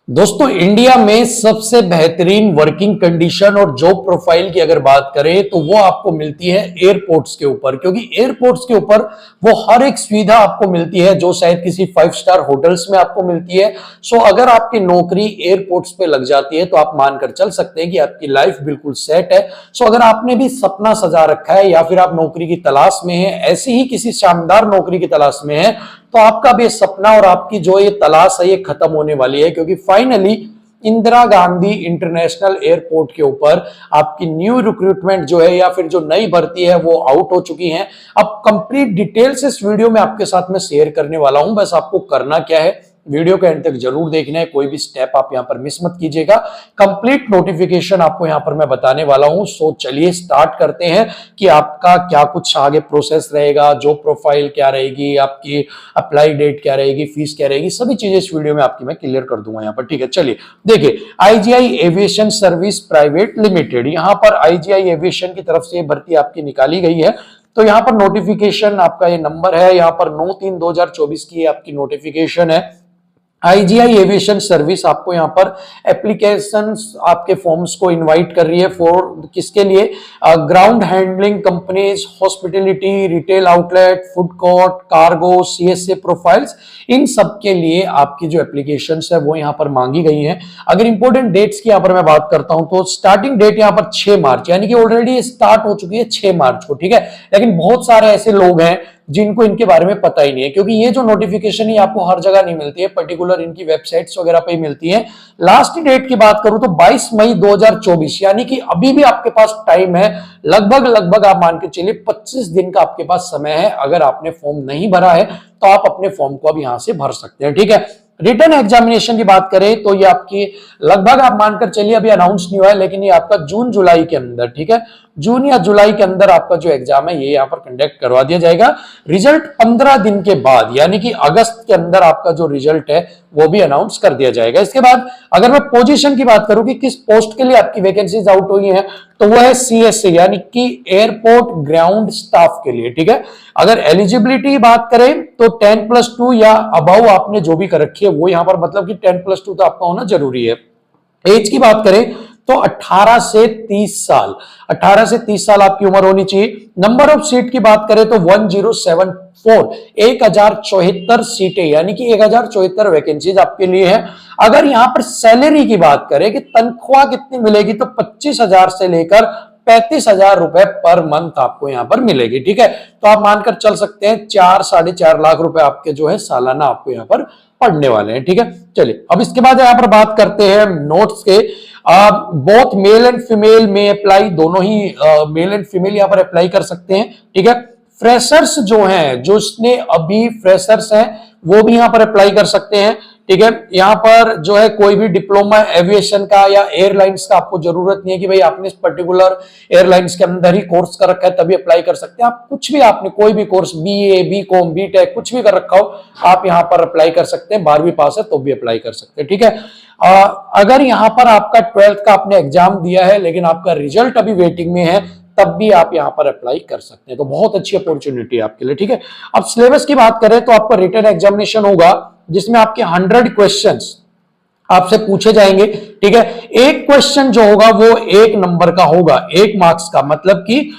दोस्तों इंडिया में सबसे बेहतरीन वर्किंग कंडीशन और जॉब प्रोफाइल की अगर बात करें तो वो आपको मिलती है एयरपोर्ट्स के ऊपर, क्योंकि एयरपोर्ट्स के ऊपर वो हर एक सुविधा आपको मिलती है जो शायद किसी 5 स्टार होटल्स में आपको मिलती है। सो अगर आपकी नौकरी एयरपोर्ट्स पे लग जाती है तो आप मानकर चल सकते हैं कि आपकी लाइफ बिल्कुल सेट है। सो अगर आपने भी सपना सजा रखा है या फिर आप नौकरी की तलाश में है, ऐसी ही किसी शानदार नौकरी की तलाश में है, तो आपका भी सपना और आपकी जो ये तलाश है ये खत्म होने वाली है, क्योंकि finally Indira Gandhi international airport के ऊपर आपकी न्यू रिक्रूटमेंट जो है या फिर जो नई भर्ती है वो आउट हो चुकी है। अब कंप्लीट डिटेल्स इस वीडियो में आपके साथ में शेयर करने वाला हूं। बस आपको करना क्या है, वीडियो के एंड तक जरूर देखना है, कोई भी स्टेप आप यहां पर मिस मत कीजिएगा। कंप्लीट नोटिफिकेशन आपको यहां पर मैं बताने वाला हूं। सो चलिए स्टार्ट करते हैं कि आपका क्या कुछ आगे प्रोसेस रहेगा, जॉब प्रोफाइल क्या रहेगी, आपकी अप्लाई डेट क्या रहेगी, फीस क्या रहेगी, सभी चीजें इस वीडियो में आपकी मैं क्लियर कर दूंगा यहां पर। ठीक है, चलिए देखिए, IGI aviation service private limited, यहां पर आईजीआई एविएशन की तरफ से भर्ती आपकी निकाली गई है। तो यहां पर नोटिफिकेशन आपका ये नंबर है, यहां पर 9/3/2024 की आपकी नोटिफिकेशन है। आईजीआई एविएशन सर्विस आपको यहां पर एप्लीकेशंस आपके फॉर्म्स को इनवाइट कर रही है फॉर किसके लिए, ground handling companies, hospitality, retail outlet, food court, cargo, CSA profiles, इन सब के लिए आपकी जो एप्लीकेशंस है वो यहां पर मांगी गई है। अगर इंपॉर्टेंट डेट्स की यहां पर मैं बात करता हूं तो स्टार्टिंग डेट यहां पर 6 मार्च, यानी कि ऑलरेडी स्टार्ट हो चुकी है 6 मार्च को। ठीक है, लेकिन बहुत सारे ऐसे लोग हैं जिनको इनके बारे में पता ही नहीं है, क्योंकि ये जो नोटिफिकेशन है आपको हर जगह नहीं मिलती है, पर्टिकुलर इनकी वेबसाइट्स वगैरह पे ही मिलती है। लास्ट डेट की बात करूं तो 22 मई 2024, यानी कि अभी भी आपके पास टाइम है, लगभग आप मान के चलिए 25 दिन का आपके पास समय है। अगर आपने फॉर्म नहीं भरा है तो आप अपने फॉर्म को अब यहां से भर सकते हैं। ठीक है, रिटर्न एग्जामिनेशन की बात करें तो ये आपकी लगभग आप मानकर चलिए, अभी अनाउंस नहीं हुआ है, लेकिन ये आपका जून जुलाई के अंदर, ठीक है, जून या जुलाई के अंदर आपका जो एग्जाम है ये यहाँ पर कंडक्ट करवा दिया जाएगा। रिजल्ट 15 दिन के बाद, यानी कि अगस्त के अंदर आपका जो रिजल्ट है वो भी अनाउंस कर दिया जाएगा। इसके बाद अगर मैं पोजीशन की बात करूं कि किस पोस्ट के लिए आपकी वैकेंसीज आउट हुई है, तो वो है सीएसए, यानी कि एयरपोर्ट ग्राउंड स्टाफ के लिए। ठीक है, अगर एलिजिबिलिटी की बात करें तो 10+2 या अबव आपने जो भी कर रखी है वो यहां पर, मतलब कि 10+2 तो आपका होना जरूरी है। एज की बात करें तो 18 से 30 साल, 18 से 30 साल आपकी उम्र होनी चाहिए। नंबर ऑफ सीट की बात करें तो 1074, 1074 सीटें, यानी कि 1074 वैकेंसीज आपके लिए है। अगर यहां पर सैलरी की बात करें कि तनख्वाह कितनी मिलेगी, तो 25,000 से लेकर 35,000 रुपए पर मंथ आपको यहां पर मिलेगी। ठीक है, तो आप मानकर चल सकते हैं 4-4.5 लाख रुपए आपके जो है सालाना आपको यहां पर पढ़ने वाले हैं। ठीक है, चलिए अब इसके बाद यहां पर बात करते हैं नोट्स के। बोथ मेल एंड फीमेल में अप्लाई, दोनों ही मेल एंड फीमेल यहां पर अप्लाई कर सकते हैं। ठीक है, फ्रेशर्स जो हैं, जो इसने अभी फ्रेशर्स हैं वो भी यहां पर अप्लाई कर सकते हैं। ठीक है, यहां पर जो है कोई भी डिप्लोमा एविएशन का या एयरलाइंस का आपको जरूरत नहीं है कि भाई आपने इस पर्टिकुलर एयरलाइंस के अंदर ही कोर्स कर रखा है तभी अप्लाई कर सकते हैं। आप कुछ भी, आपने कोई भी कोर्स, बीए, बीकॉम, बीटेक कुछ भी कर रखा हो, आप यहां पर अप्लाई कर सकते हैं। 12वीं पास है तो भी अप्लाई कर सकते हैं। ठीक है, अगर यहां पर आपका 12th का आपने एग्जाम दिया है लेकिन आपका रिजल्ट अभी वेटिंग में है, तब भी आप यहां पर अप्लाई कर सकते हैं। तो बहुत अच्छी अपॉर्चुनिटी है आपके लिए। ठीक है, अब सिलेबस की बात करें तो आपका रिटन एग्जामिनेशन होगा जिसमें आपके 100 क्वेश्चंस आपसे पूछे जाएंगे। ठीक है, एक क्वेश्चन जो होगा वो 1 नंबर का होगा, 1 मार्क्स का, मतलब कि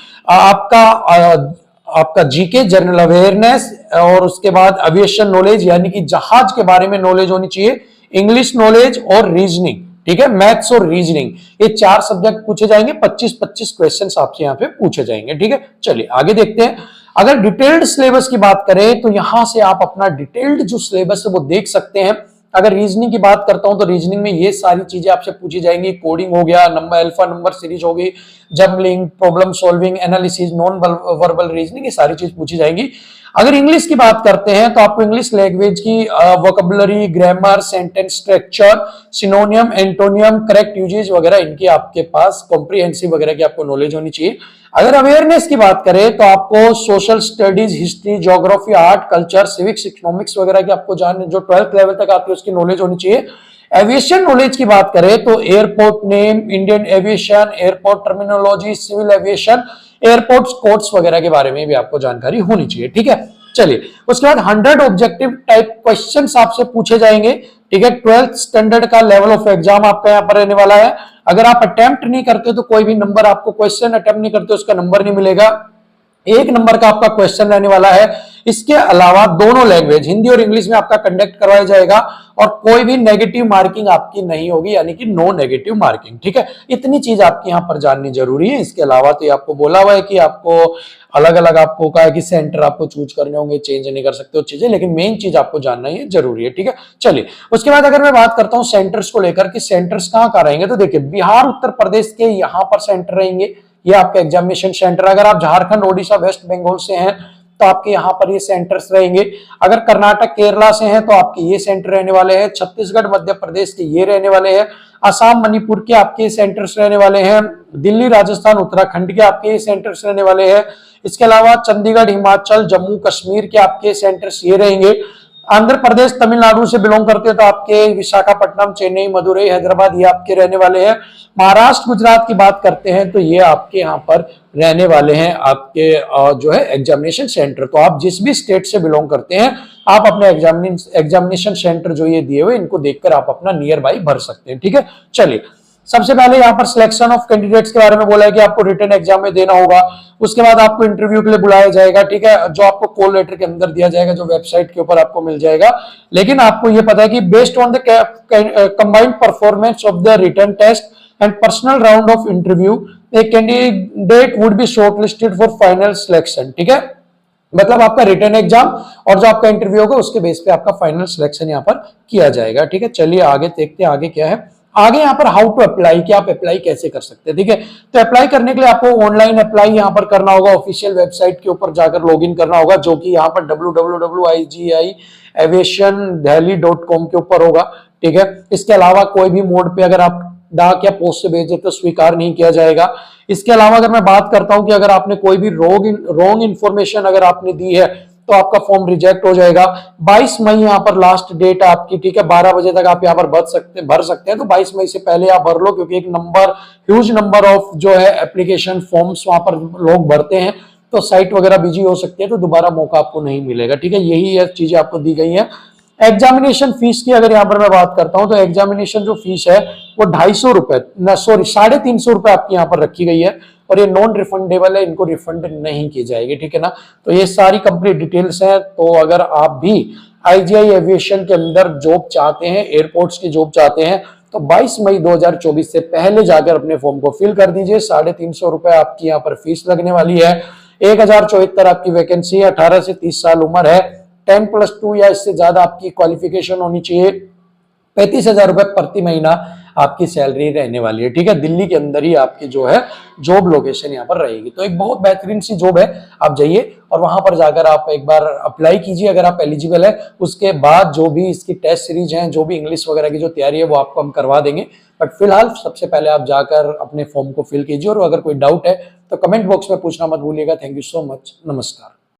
आपका जीके, जनरल अवेयरनेस, और उसके बाद एविएशन नॉलेज, यानी कि जहाज के बारे में नॉलेज होनी चाहिए, इंग्लिश नॉलेज और रीजनिंग। ठीक है, मैथ्स और रीजनिंग, ये 4 सब्जेक्ट पूछे जाएंगे। 25-25 क्वेश्चंस आपसे यहां पे पूछे जाएंगे। ठीक है, चलिए आगे देखते हैं। अगर डिटेल्ड सिलेबस की बात करें तो यहां से आप अपना डिटेल्ड जो सिलेबस है वो देख सकते हैं। अगर रीजनिंग की बात करता हूं तो रीजनिंग में ये सारी चीजें आपसे पूछी जाएंगी। कोडिंग हो गया, नंबर अल्फा नंबर सीरीज होगी, jumbling, problem solving, analysis, non verbal reasoning, ये सारी चीज पूछी जाएंगी। अगर इंग्लिश की बात करते हैं तो आपको इंग्लिश लैंग्वेज की vocabulary, grammar, sentence structure, synonym, antonym, correct usage वगैरह इनकी आपके पास कॉम्प्रिहेंसिव वगैरह की आपको नॉलेज होनी चाहिए। अगर अवेयरनेस की बात करें तो आपको social studies, history, geography, art, culture, civics, economics वगैरह की आपको जानने, जो 12th लेवल तक आती है उसकी नॉलेज होनी चाहिए। एविएशन नॉलेज की बात करें तो airport name, Indian aviation, airport terminology, civil aviation, airport codes वगैरह के बारे में भी आपको जानकारी होनी चाहिए। ठीक है, चलिए उसके बाद 100 ऑब्जेक्टिव टाइप क्वेश्चंस आपसे पूछे जाएंगे। ठीक है। 12th स्टैंडर्ड का लेवल ऑफ एग्जाम आपका यहाँ पर रहने वाला है। अगर आप अटेम्प्ट नहीं करते तो कोई भी नंबर आपको, क्वेश्चन अटेम्प्ट नहीं करते उसका नंबर नहीं मिलेगा, 1 नंबर का आपका क्वेश्चन रहने वाला है। इसके अलावा दोनों लैंग्वेज हिंदी और इंग्लिश में आपका कंडक्ट करवाया जाएगा और कोई भी नेगेटिव मार्किंग आपकी नहीं होगी, यानी कि नो नेगेटिव मार्किंग। ठीक है, इतनी चीज आपकी यहाँ पर जाननी जरूरी है। इसके अलावा तो आपको बोला हुआ है कि आपको अलग अलग आपको कहा है कि सेंटर आपको चूज करने होंगे, चेंज नहीं कर सकते वो चीजें, लेकिन मेन चीज आपको जानना ही जरूरी है। ठीक है, चलिए उसके बाद अगर मैं बात करता हूँ सेंटर्स को लेकर कि सेंटर्स कहाँ रहेंगे, तो देखिए बिहार उत्तर प्रदेश के यहाँ पर सेंटर रहेंगे, ये आपके एग्जामिनेशन सेंटर। अगर आप झारखंड, ओडिशा, वेस्ट बंगाल से हैं तो आपके यहाँ पर ये सेंटर्स रहेंगे। अगर कर्नाटक, केरला से हैं तो आपके ये सेंटर रहने वाले हैं। छत्तीसगढ़, मध्य प्रदेश के ये रहने वाले हैं। असम, मणिपुर के आपके सेंटर्स रहने वाले हैं। दिल्ली, राजस्थान, उत्तराखंड के आपके ये सेंटर्स रहने वाले हैं। इसके अलावा चंडीगढ़, हिमाचल, जम्मू कश्मीर के आपके सेंटर्स ये रहेंगे। आंध्र प्रदेश, तमिलनाडु से बिलोंग करते हैं तो आपके विशाखापट्टनम, चेन्नई, मदुरई, हैदराबाद ये आपके रहने वाले हैं। महाराष्ट्र, गुजरात की बात करते हैं तो ये आपके यहाँ पर रहने वाले हैं आपके जो है एग्जामिनेशन सेंटर। तो आप जिस भी स्टेट से बिलोंग करते हैं आप अपने एग्जामिनेशन सेंटर जो ये दिए हुए इनको देखकर आप अपना नियर बाई भर सकते हैं। ठीक है, चलिए सबसे पहले यहाँ पर सिलेक्शन ऑफ कैंडिडेट्स के बारे में बोला है कि आपको रिटन एग्जाम में देना होगा। उसके बाद आपको इंटरव्यू के लिए बुलाया जाएगा। ठीक है, जो आपको कॉल लेटर के अंदर दिया जाएगा, जो वेबसाइट के ऊपर आपको मिल जाएगा। लेकिन आपको ये पता है कि based on the combined performance of the written test and personal round of interview a candidate would be shortlisted for final selection. ठीक है, मतलब आपका रिटन एग्जाम और जो आपका इंटरव्यू होगा उसके बेस पे आपका फाइनल सिलेक्शन यहाँ पर किया जाएगा। ठीक है, चलिए आगे देखते हैं आगे क्या है। आगे यहाँ पर हाउ टू अप्लाई, कि आप अप्लाई कैसे कर सकते हैं। ठीक है, तो अप्लाई करने के लिए आपको ऑनलाइन अप्लाई यहाँ पर करना होगा। ऑफिशियल वेबसाइट के ऊपर जाकर लॉगिन करना होगा, जो कि यहाँ पर www.igiaviationdelhi.com के ऊपर होगा। ठीक है, इसके अलावा कोई भी मोड पे अगर आप डाक या पोस्ट से भेजे तो स्वीकार नहीं किया जाएगा। इसके अलावा अगर मैं बात करता हूं कि अगर आपने कोई भी रॉन्ग इंफॉर्मेशन अगर आपने दी है तो आपका फॉर्म रिजेक्ट हो जाएगा। 22 मई यहाँ पर लास्ट डेट है आपकी। ठीक है, 12 बजे तक आप यहाँ पर भर सकते हैं। तो 22 मई से पहले आप भर लो, क्योंकि एक ह्यूज नंबर ऑफ जो है एप्लीकेशन फॉर्म्स वहां पर लोग भरते हैं, तो साइट वगैरह बिजी हो सकती है, तो दोबारा मौका आपको नहीं मिलेगा। ठीक है, यही चीजें आपको दी गई है। एग्जामिनेशन फीस की अगर यहाँ पर मैं बात करता हूं तो एग्जामिनेशन जो फीस है वो 250 रुपए, 350 रुपए आपकी यहाँ पर रखी गई है और ये नॉन रिफंडेबल है, इनको रिफंड नहीं की जाएगी। ठीक है ना, तो ये सारी कंप्लीट डिटेल्स हैं। तो अगर आप भी आईजीआई एविएशन के अंदर जॉब चाहते हैं, एयरपोर्ट्स की जॉब चाहते हैं, तो 22 मई 2024 से पहले जाकर अपने फॉर्म को फिल कर दीजिए। 350 रुपए आपकी यहाँ पर फीस लगने वाली है। 1074 आपकी वैकेंसी है। 18 से 30 साल उम्र है। 10+2 या इससे ज्यादा आपकी क्वालिफिकेशन होनी चाहिए। 35,000 रुपए प्रति महीना आपकी सैलरी रहने वाली है। ठीक है, दिल्ली के अंदर ही आपकी जो है जॉब लोकेशन यहाँ पर रहेगी। तो एक बहुत बेहतरीन सी जॉब है, आप जाइए और वहां पर जाकर आप एक बार अप्लाई कीजिए अगर आप एलिजिबल है। उसके बाद जो भी इसकी टेस्ट सीरीज है, जो भी इंग्लिश वगैरह की जो तैयारी है वो आपको हम करवा देंगे। बट फिलहाल सबसे पहले आप जाकर अपने फॉर्म को फिल कीजिए और अगर कोई डाउट है तो कमेंट बॉक्स में पूछना मत भूलिएगा। थैंक यू सो मच, नमस्कार।